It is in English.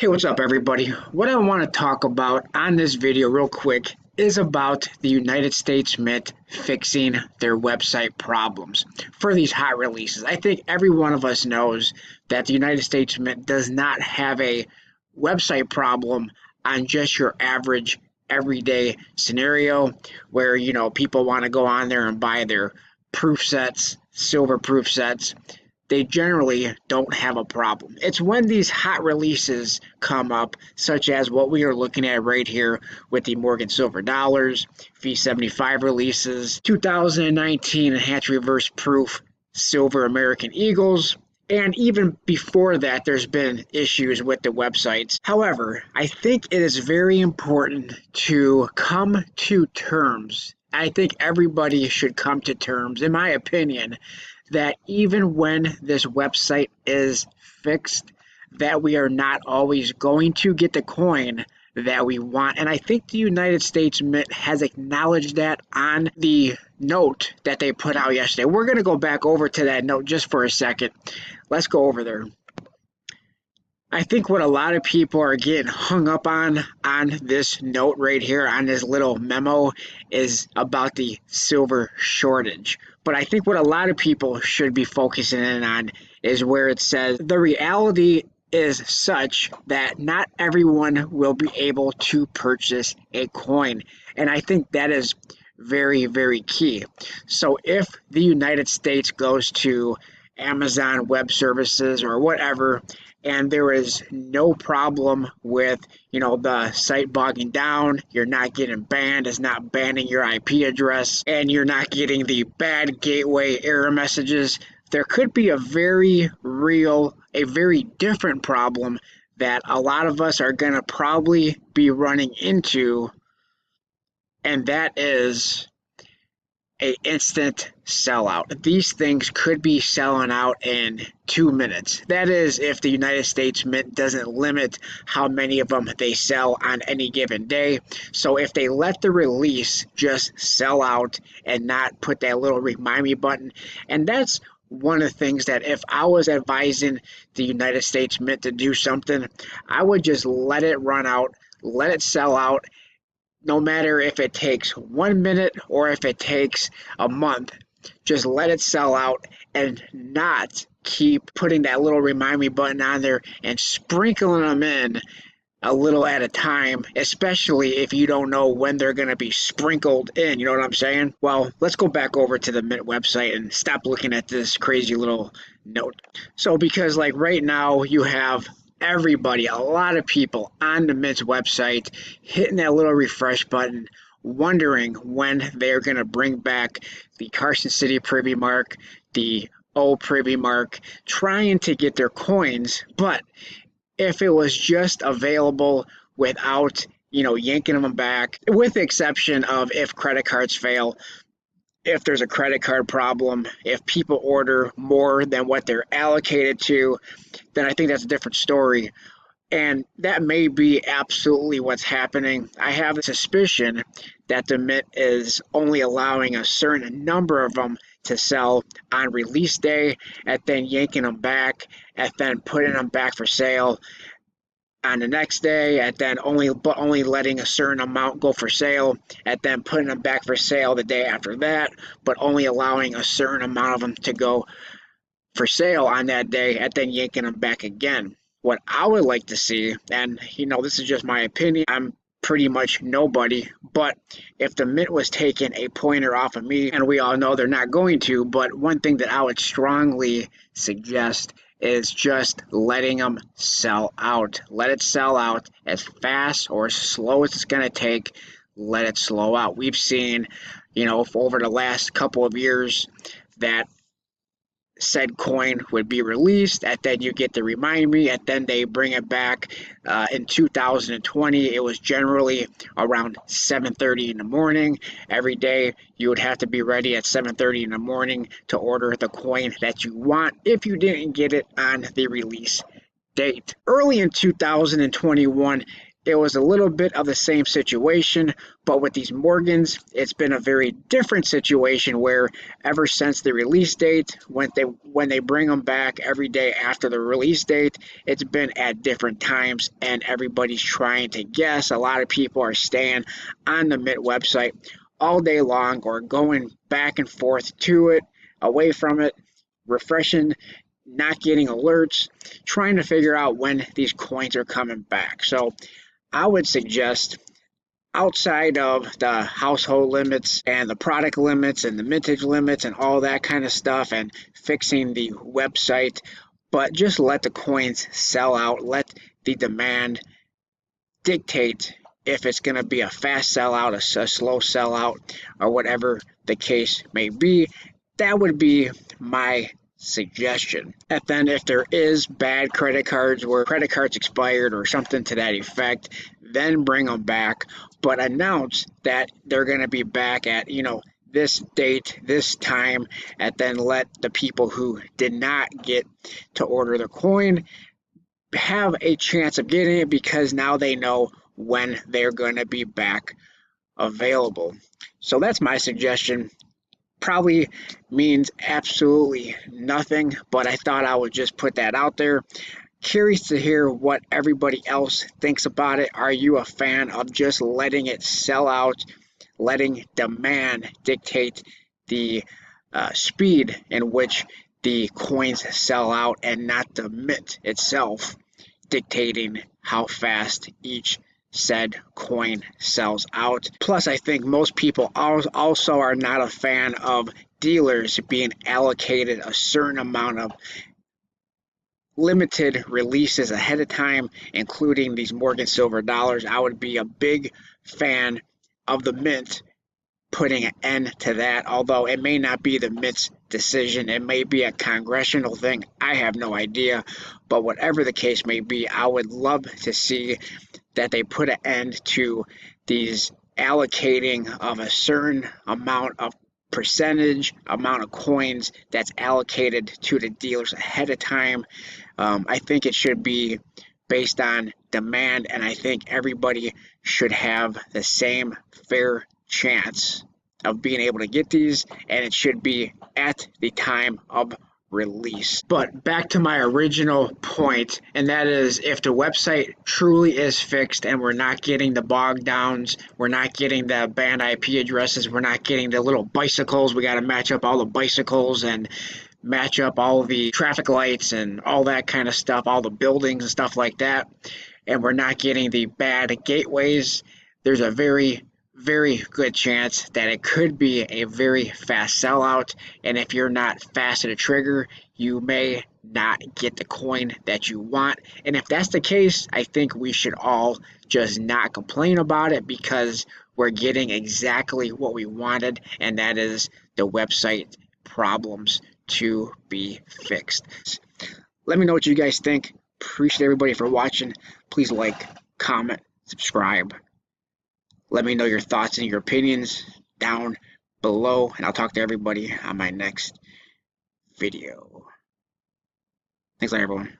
Hey, what's up, everybody? What I want to talk about on this video, real quick, is about the United States Mint fixing their website problems for these hot releases. I think every one of us knows that the United States Mint does not have a website problem on just your average everyday scenario where, people want to go on there and buy their proof sets, silver proof sets. They generally don't have a problem. It's when these hot releases come up, such as what we are looking at right here with the Morgan Silver Dollars, V75 releases, 2019 Enhanced Reverse Proof Silver American Eagles, and even before that, there's been issues with the websites. However, I think it is very important to come to terms. I think everybody should come to terms, in my opinion, that even when this website is fixed, that we are not always going to get the coin that we want. And I think the United States Mint has acknowledged that on the note that they put out yesterday. We're going to go back over to that note just for a second. Let's go over there. I think what a lot of people are getting hung up on this note right here, on this little memo, is about the silver shortage. But I think what a lot of people should be focusing in on is where it says the reality is such that not everyone will be able to purchase a coin. And I think that is very, very key. So if the United States goes to Amazon Web Services or whatever, and there is no problem with, the site bogging down, you're not getting banned, it's not banning your IP address, and you're not getting the bad gateway error messages, there could be a very different problem that a lot of us are going to probably be running into, and that is a instant sellout. These things could be selling out in 2 minutes. That is if the United States Mint doesn't limit how many of them they sell on any given day. So if they let the release just sell out and not put that little remind me button, and that's one of the things that if I was advising the United States Mint to do something, I would just let it run out, let it sell out, no matter if it takes 1 minute or if it takes a month. Just let it sell out and not keep putting that little remind me button on there and sprinkling them in a little at a time, especially if you don't know when they're going to be sprinkled in. You know what I'm saying? Well, let's go back over to the Mint website and stop looking at this crazy little note. So because like right now you have everybody, a lot of people on the Mint's website hitting that little refresh button, wondering when they're going to bring back the Carson City Privy Mark, the O Privy Mark, trying to get their coins. But if it was just available without, yanking them back, with the exception of if credit cards fail, if there's a credit card problem, if people order more than what they're allocated to, then I think that's a different story. And that may be absolutely what's happening. I have a suspicion that the Mint is only allowing a certain number of them to sell on release day, and then yanking them back, and then putting them back for sale on the next day, and then only letting a certain amount go for sale, and then putting them back for sale the day after that, but only allowing a certain amount of them to go for sale on that day, and then yanking them back again. What I would like to see, and this is just my opinion, I'm pretty much nobody, but if the Mint was taking a pointer off of me, and we all know they're not going to, but one thing that I would strongly suggest is just letting them sell out. Let it sell out as fast or as slow as it's going to take. Let it slow out. We've seen, over the last couple of years that said coin would be released, and then you get the remind me, and then they bring it back. In 2020, it was generally around 7:30 in the morning. Every day, you would have to be ready at 7:30 in the morning to order the coin that you want if you didn't get it on the release date. Early in 2021, it was a little bit of the same situation, but with these Morgans, it's been a very different situation where ever since the release date, when they bring them back every day after the release date, it's been at different times and everybody's trying to guess. A lot of people are staying on the Mint website all day long or going back and forth to it, away from it, refreshing, not getting alerts, trying to figure out when these coins are coming back. So I would suggest, outside of the household limits and the product limits and the mintage limits and all that kind of stuff and fixing the website, but just let the coins sell out, let the demand dictate if it's going to be a fast sellout, a slow sellout, or whatever the case may be. That would be my suggestion. And then if there is bad credit cards where credit cards expired or something to that effect, then bring them back, but announce that they're going to be back at, this date, this time, and then let the people who did not get to order the coin have a chance of getting it because now they know when they're going to be back available. So that's my suggestion. Probably means absolutely nothing, but I thought I would just put that out there. Curious to hear what everybody else thinks about it. Are you a fan of just letting it sell out, letting demand dictate the speed in which the coins sell out, and not the mint itself dictating how fast each said coin sells out? Plus, I think most people also are not a fan of dealers being allocated a certain amount of limited releases ahead of time, including these Morgan Silver dollars. I would be a big fan of the Mint putting an end to that, although it may not be the Mint's decision. It may be a congressional thing. I have no idea. But whatever the case may be, I would love to see that they put an end to these allocating of a certain amount of percentage amount of coins that's allocated to the dealers ahead of time. I think it should be based on demand, and I think everybody should have the same fair chance of being able to get these, and it should be at the time of release. But back to my original point, and that is, if the website truly is fixed and we're not getting the bog downs, we're not getting the banned IP addresses, we're not getting the little bicycles, we got to match up all the bicycles and match up all the traffic lights and all that kind of stuff, all the buildings and stuff like that, and we're not getting the bad gateways, there's a very good chance that it could be a very fast sellout, and if you're not fast to the trigger, you may not get the coin that you want. And if that's the case, I think we should all just not complain about it, because we're getting exactly what we wanted, and that is the website problems to be fixed. Let me know what you guys think. Appreciate everybody for watching. Please like, comment, subscribe. Let me know your thoughts and your opinions down below, and I'll talk to everybody on my next video. Thanks a lot, everyone.